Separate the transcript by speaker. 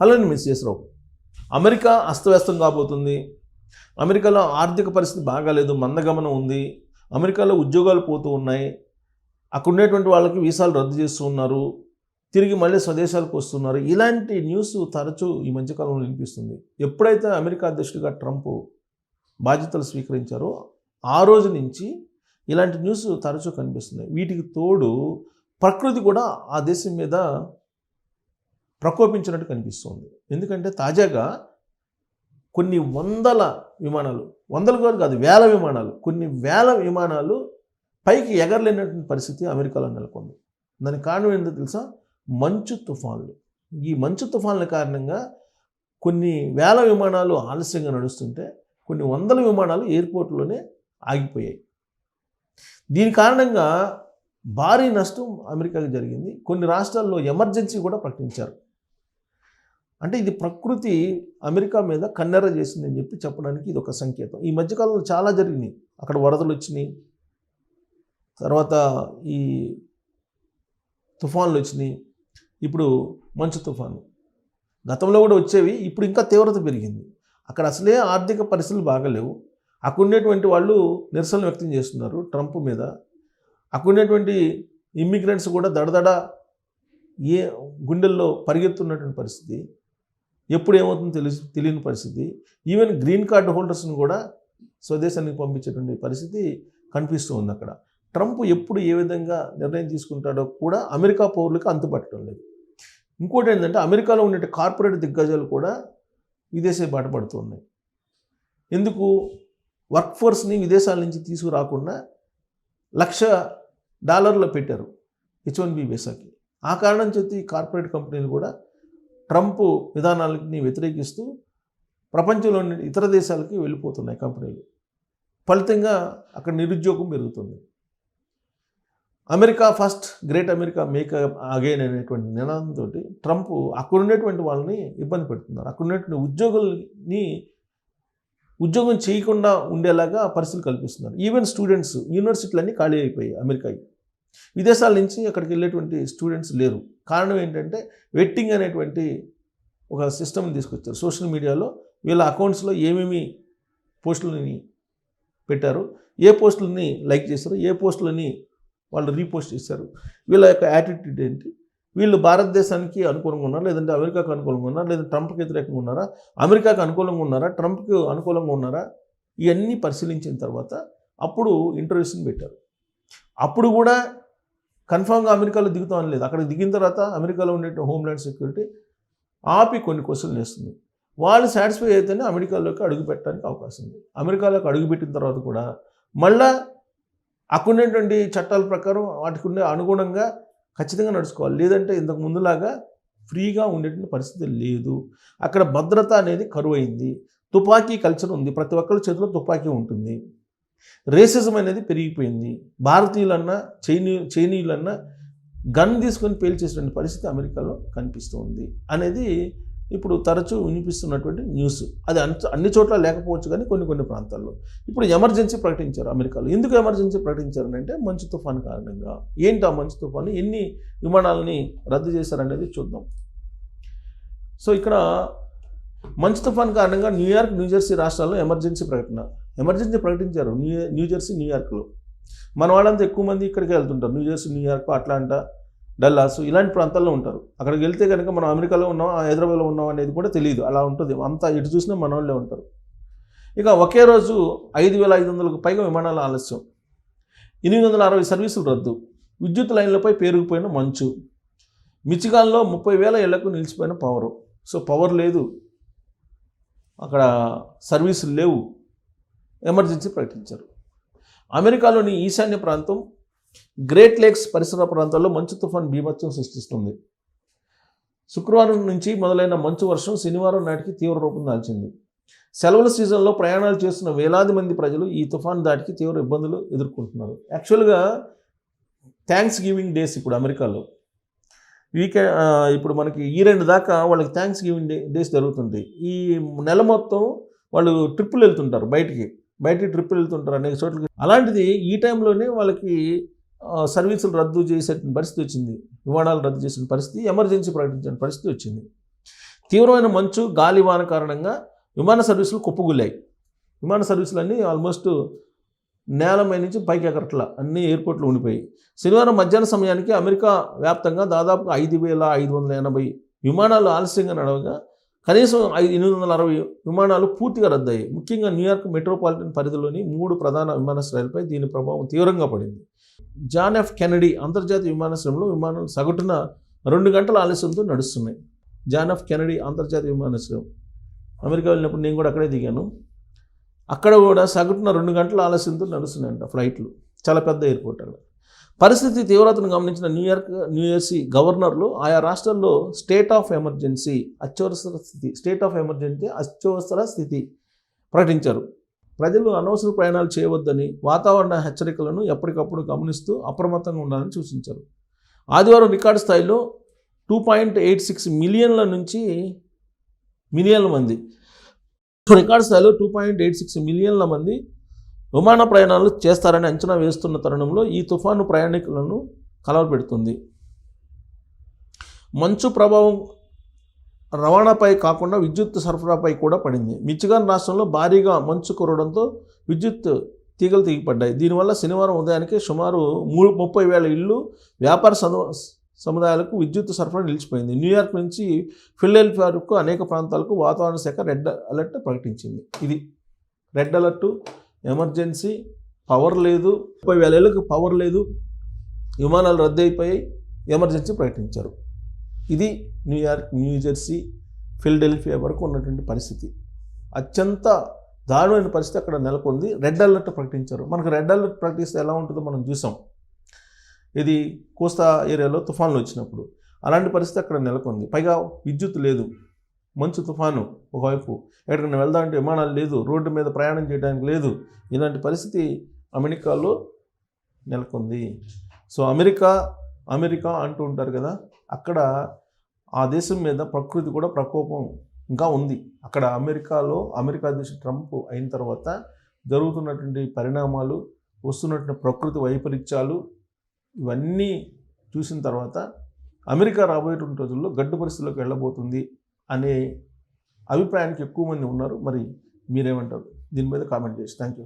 Speaker 1: Hello నేను missus రావు. America అస్తవ్యస్తం కాబోతుంది. అమెరికాలో ఆర్థిక పరిస్థితి బాగాలేదు, మందగమనం ఉంది. అమెరికాలో ఉద్యోగాలు పోతూ ఉన్నాయి. అక్కడ ఉండేటువంటి వాళ్ళకి వీసాలు రద్దు చేస్తూ ఉన్నారు, తిరిగి మళ్ళీ స్వదేశాలకు వస్తున్నారు. ఇలాంటి న్యూస్ తరచూ ఈ మధ్యకాలంలో వినిపిస్తుంది. ఎప్పుడైతే అమెరికా అధ్యక్షుడిగా ట్రంప్ బాధ్యతలు స్వీకరించారో ఆ రోజు నుంచి ఇలాంటి న్యూస్ తరచూ కనిపిస్తున్నాయి. వీటికి తోడు ప్రకృతి కూడా ఆ దేశం మీద ప్రకోపించినట్టు కనిపిస్తుంది. ఎందుకంటే తాజాగా కొన్ని వందల విమానాలు, వందలు కూడా కాదు, వేల విమానాలు, కొన్ని వేల విమానాలు పైకి ఎగరలేనటువంటి పరిస్థితి అమెరికాలో నెలకొంది. దానికి కారణం ఏంటో తెలుసా? మంచు తుఫాన్లు. ఈ మంచు తుఫాన్ల కారణంగా కొన్ని వేల విమానాలు ఆలస్యంగా నడుస్తుంటే కొన్ని వందల విమానాలు ఎయిర్పోర్ట్లోనే ఆగిపోయాయి. దీని కారణంగా భారీ నష్టం అమెరికాకి జరిగింది. కొన్ని రాష్ట్రాల్లో ఎమర్జెన్సీ కూడా ప్రకటించారు. అంటే ఇది ప్రకృతి అమెరికా మీద కన్నెర్ర చేసిందని చెప్పడానికి ఇది ఒక సంకేతం. ఈ మధ్యకాలంలో చాలా జరిగినాయి. అక్కడ వరదలు వచ్చినాయి, తర్వాత ఈ తుఫాన్లు వచ్చినాయి, ఇప్పుడు మంచు తుఫాను. గతంలో కూడా వచ్చేవి, ఇప్పుడు ఇంకా తీవ్రత పెరిగింది. అక్కడ అసలే ఆర్థిక పరిస్థితులు బాగాలేవు. అక్కడ ఉండేటువంటి వాళ్ళు నిరసనలు వ్యక్తం చేస్తున్నారు ట్రంప్ మీద. అక్కడ ఉండేటువంటి ఇమ్మిగ్రెంట్స్ కూడా దడదడ గుండెల్లో పరిగెత్తున్నటువంటి పరిస్థితి. ఎప్పుడు ఏమవుతుందో తెలియని పరిస్థితి. ఈవెన్ గ్రీన్ కార్డు హోల్డర్స్ని కూడా స్వదేశానికి పంపించేటువంటి పరిస్థితి కనిపిస్తూ ఉంది అక్కడ. ట్రంప్ ఎప్పుడు ఏ విధంగా నిర్ణయం తీసుకుంటాడో కూడా అమెరికా పౌరులకు అంతుపట్టడం లేదు. ఇంకోటి ఏంటంటే అమెరికాలో ఉండే కార్పొరేట్ దిగ్గజాలు కూడా విదేశీ బాట పడుతూ ఉన్నాయి. ఎందుకు? వర్క్ ఫోర్స్ని విదేశాల నుంచి తీసుకురాకుండా $1,00,000 పెట్టారు H-1B వీసాకి. ఆ కారణం చేతి కార్పొరేట్ కంపెనీలు కూడా ట్రంప్ విధానాలని వ్యతిరేకిస్తూ ప్రపంచంలోని ఇతర దేశాలకి వెళ్ళిపోతున్నాయి కంపెనీలు. ఫలితంగా అక్కడ నిరుద్యోగం పెరుగుతుంది. America first, great America make again అనేటువంటి నినాదంతో ట్రంప్ అక్కడ ఉండేటువంటి వాళ్ళని ఇబ్బంది పెడుతున్నారు. అక్కడ ఉండేటువంటి ఉద్యోగుల్ని ఉద్యోగం చేయకుండా ఉండేలాగా పరిస్థితులు కల్పిస్తున్నారు. ఈవెన్ స్టూడెంట్స్, యూనివర్సిటీలన్నీ ఖాళీ అయిపోయాయి అమెరికాకి. విదేశాల నుంచి అక్కడికి వెళ్ళేటువంటి స్టూడెంట్స్ లేరు. కారణం ఏంటంటే వెట్టింగ్ అనేటువంటి ఒక సిస్టమ్ని తీసుకొచ్చారు. సోషల్ మీడియాలో వీళ్ళ అకౌంట్స్లో ఏమేమి పోస్టులని పెట్టారు, ఏ పోస్టులని లైక్ చేశారు, ఏ పోస్టులని వాళ్ళు రీపోస్ట్ చేశారు, వీళ్ళ యొక్క యాటిట్యూడ్ ఏంటి, వీళ్ళు భారతదేశానికి అనుకూలంగా ఉన్నారా, లేదంటే అమెరికాకు అనుకూలంగా ఉన్నారా, లేదా ట్రంప్కి వ్యతిరేకంగా ఉన్నారా, అమెరికాకు అనుకూలంగా ఉన్నారా, ట్రంప్కి అనుకూలంగా ఉన్నారా, ఇవన్నీ పరిశీలించిన తర్వాత అప్పుడు ఇంటర్వ్యూస్ని పెట్టారు. అప్పుడు కూడా కన్ఫామ్గా అమెరికాలో దిగుతామని లేదు. అక్కడ దిగిన తర్వాత అమెరికాలో ఉండే హోమ్ల్యాండ్ సెక్యూరిటీ ఆపి కొన్ని క్వశ్చన్లు వేస్తుంది. వాళ్ళు సాటిస్ఫై అయితేనే అమెరికాలోకి అడుగు పెట్టడానికి అవకాశం ఉంది. అమెరికాలోకి అడుగుపెట్టిన తర్వాత కూడా మళ్ళా అక్కడ ఉండేటువంటి చట్టాల ప్రకారం వాటికి ఉండే అనుగుణంగా ఖచ్చితంగా నడుచుకోవాలి. లేదంటే ఇంతకు ముందులాగా ఫ్రీగా ఉండేటువంటి పరిస్థితి లేదు. అక్కడ భద్రత అనేది కరువైంది. తుపాకీ కల్చర్ ఉంది, ప్రతి ఒక్కరి చేతిలో తుపాకీ ఉంటుంది. రేసిజం అనేది పెరిగిపోయింది. భారతీయులన్నా చైనీయులన్నా గన్ తీసుకొని పేల్చేసినటువంటి పరిస్థితి అమెరికాలో కనిపిస్తుంది అనేది ఇప్పుడు తరచూ వినిపిస్తున్నటువంటి న్యూస్. అది అన్ని చోట్ల లేకపోవచ్చు, కానీ కొన్ని ప్రాంతాల్లో ఇప్పుడు ఎమర్జెన్సీ ప్రకటించారు అమెరికాలో. ఎందుకు ఎమర్జెన్సీ ప్రకటించారనంటే మంచు తుఫాను కారణంగా. ఏంటి ఆ మంచు తుఫాను, ఎన్ని విమానాలని రద్దు చేశారనేది చూద్దాం. సో ఇక్కడ మంచు తుఫాను కారణంగా న్యూయార్క్, న్యూజెర్సీ రాష్ట్రాల్లో ఎమర్జెన్సీ ప్రకటించారు. న్యూజెర్సీ, న్యూయార్క్లో. మన వాళ్ళంతా ఎక్కువ మంది ఇక్కడికి వెళ్తుంటారు. న్యూజెర్సీ, న్యూయార్క్, అట్లాంటా, డల్లాస్ ఇలాంటి ప్రాంతాల్లో ఉంటారు. అక్కడికి వెళ్తే కనుక మనం అమెరికాలో ఉన్నాం, హైదరాబాద్లో ఉన్నాం అనేది కూడా తెలియదు. అలా ఉంటుంది. అంతా ఎటు చూసినా మన వాళ్ళే ఉంటారు. ఇక ఒకే రోజు 5,500కు పైగా విమానాల ఆలస్యం, 860 సర్వీసులు రద్దు, విద్యుత్ లైన్లపై పేరుకుపోయిన మంచు, మిచిగాన్లో 30,000 ఇళ్లకు నిలిచిపోయిన పవరు. సో పవర్ లేదు, అక్కడ సర్వీసులు లేవు, ఎమర్జెన్సీ ప్రకటించారు. అమెరికాలోని ఈశాన్య ప్రాంతం, గ్రేట్ లేక్స్ పరిసర ప్రాంతాల్లో మంచు తుఫాన్ బీభత్సం సృష్టిస్తుంది. శుక్రవారం నుంచి మొదలైన మంచు వర్షం శనివారం నాటికి తీవ్ర రూపం దాల్చింది. సెలవుల సీజన్లో ప్రయాణాలు చేస్తున్న వేలాది మంది ప్రజలు ఈ తుఫాన్ దాటికి తీవ్ర ఇబ్బందులు ఎదుర్కొంటున్నారు. యాక్చువల్గా థ్యాంక్స్ గివింగ్ డేస్ ఇప్పుడు అమెరికాలో ఇప్పుడు మనకి ఈ 2 దాకా వాళ్ళకి థ్యాంక్స్ గివింగ్ డేస్ జరుగుతుంది. ఈ నెల మొత్తం వాళ్ళు ట్రిప్పులు వెళ్తుంటారు, బయటికి ట్రిప్పులు వెళ్తుంటారు అనేక చోట్లకి. అలాంటిది ఈ టైంలోనే వాళ్ళకి సర్వీసులు రద్దు చేసే పరిస్థితి వచ్చింది, విమానాలు రద్దు చేసిన పరిస్థితి, ఎమర్జెన్సీ ప్రకటించిన పరిస్థితి వచ్చింది. తీవ్రమైన మంచు గాలి వాన కారణంగా విమాన సర్వీసులు కుప్పగూలాయి. విమాన సర్వీసులన్నీ ఆల్మోస్ట్ నేలపై నుంచి పైకి ఎగరట్ల అన్ని ఎయిర్పోర్ట్లు ఉండిపోయాయి. శనివారం మధ్యాహ్న సమయానికి అమెరికా వ్యాప్తంగా దాదాపుగా 5,580 విమానాలు ఆలస్యంగా నడవగా కనీసం 860 విమానాలు పూర్తిగా రద్దయ్యాయి. ముఖ్యంగా న్యూయార్క్ మెట్రోపాలిటన్ పరిధిలోని 3 ప్రధాన విమానాశ్రయాలపై దీని ప్రభావం తీవ్రంగా పడింది. జాన్ ఎఫ్ కెనడీ అంతర్జాతీయ విమానాశ్రయంలో విమానాలు సగటున 2 గంటల ఆలస్యంతో నడుస్తున్నాయి. జాన్ ఎఫ్ కెనడీ అంతర్జాతీయ విమానాశ్రయం, అమెరికా వెళ్ళినప్పుడు నేను కూడా అక్కడే దిగాను. అక్కడ కూడా సగటున 2 గంటల ఆలస్యంతో నడుస్తున్నాయంట ఫ్లైట్లు. చాలా పెద్ద ఎయిర్పోర్ట్ అక్కడ. పరిస్థితి తీవ్రతను గమనించిన న్యూజెర్సీ గవర్నర్లు ఆయా రాష్ట్రాల్లో స్టేట్ ఆఫ్ ఎమర్జెన్సీ అత్యవసర స్థితి ప్రకటించారు. ప్రజలు అనవసర ప్రయాణాలు చేయవద్దని, వాతావరణ హెచ్చరికలను ఎప్పటికప్పుడు గమనిస్తూ అప్రమత్తంగా ఉండాలని సూచించారు. ఆదివారం రికార్డు స్థాయిలో 2.86 మిలియన్ల నుంచి మిలియన్ల మంది రికార్డు స్థాయిలో 2.86 మిలియన్ల మంది విమాన ప్రయాణాలు చేస్తారని అంచనా వేస్తున్న తరుణంలో ఈ తుఫాను ప్రయాణికులను కలవరపెడుతుంది. మంచు ప్రభావం రవాణాపై కాకుండా విద్యుత్ సరఫరాపై కూడా పడింది. మిచిగాన్ రాష్ట్రంలో భారీగా మంచు కురవడంతో విద్యుత్ తీగలు తెగిపడ్డాయి. దీనివల్ల శనివారం ఉదయానికి సుమారు 30,000 ఇళ్ళు, వ్యాపార సముదాయాలకు విద్యుత్ సరఫరా నిలిచిపోయింది. న్యూయార్క్ నుంచి ఫిలడెల్ఫియా వరకు అనేక ప్రాంతాలకు వాతావరణ శాఖ రెడ్ అలర్ట్ ప్రకటించింది. ఇది రెడ్ అలర్టు, ఎమర్జెన్సీ, పవర్ లేదు, 30,000 ఇళ్ళకు పవర్ లేదు, విమానాలు రద్దు అయిపోయాయి, ఎమర్జెన్సీ ప్రకటించారు. ఇది న్యూయార్క్, న్యూజెర్సీ, ఫిలడెల్ఫియా వరకు ఉన్నటువంటి పరిస్థితి. అత్యంత దారుణమైన పరిస్థితి అక్కడ నెలకొంది. రెడ్ అలర్ట్ ప్రకటించారు. మనకు రెడ్ అలర్ట్ ప్రకటిస్తే ఎలా ఉంటుందో మనం చూసాం. ఇది కోస్తా ఏరియాలో తుఫాన్లు వచ్చినప్పుడు అలాంటి పరిస్థితి అక్కడ నెలకొంది. పైగా విద్యుత్ లేదు, మంచు తుఫాను ఒకవైపు, ఎక్కడికైనా వెళ్దామంటే విమానాలు లేదు, రోడ్డు మీద ప్రయాణం చేయడానికి లేదు. ఇలాంటి పరిస్థితి అమెరికాలో నెలకొంది. సో అమెరికా అంటూ ఉంటారు కదా, అక్కడ ఆ దేశం మీద ప్రకృతి కూడా ప్రకోపం ఇంకా ఉంది. అక్కడ అమెరికా అధ్యక్షుడు ట్రంప్ అయిన తర్వాత జరుగుతున్నటువంటి పరిణామాలు, వస్తున్నటువంటి ప్రకృతి వైపరీత్యాలు, ఇవన్నీ చూసిన తర్వాత అమెరికా రాబోయేటువంటి రోజుల్లో గడ్డు పరిస్థితుల్లోకి వెళ్ళబోతుంది అనే అభిప్రాయానికి ఎక్కువ మంది ఉన్నారు. మరి మీరేమంటారు? దీని మీద కామెంట్ చేసి థ్యాంక్ యూ.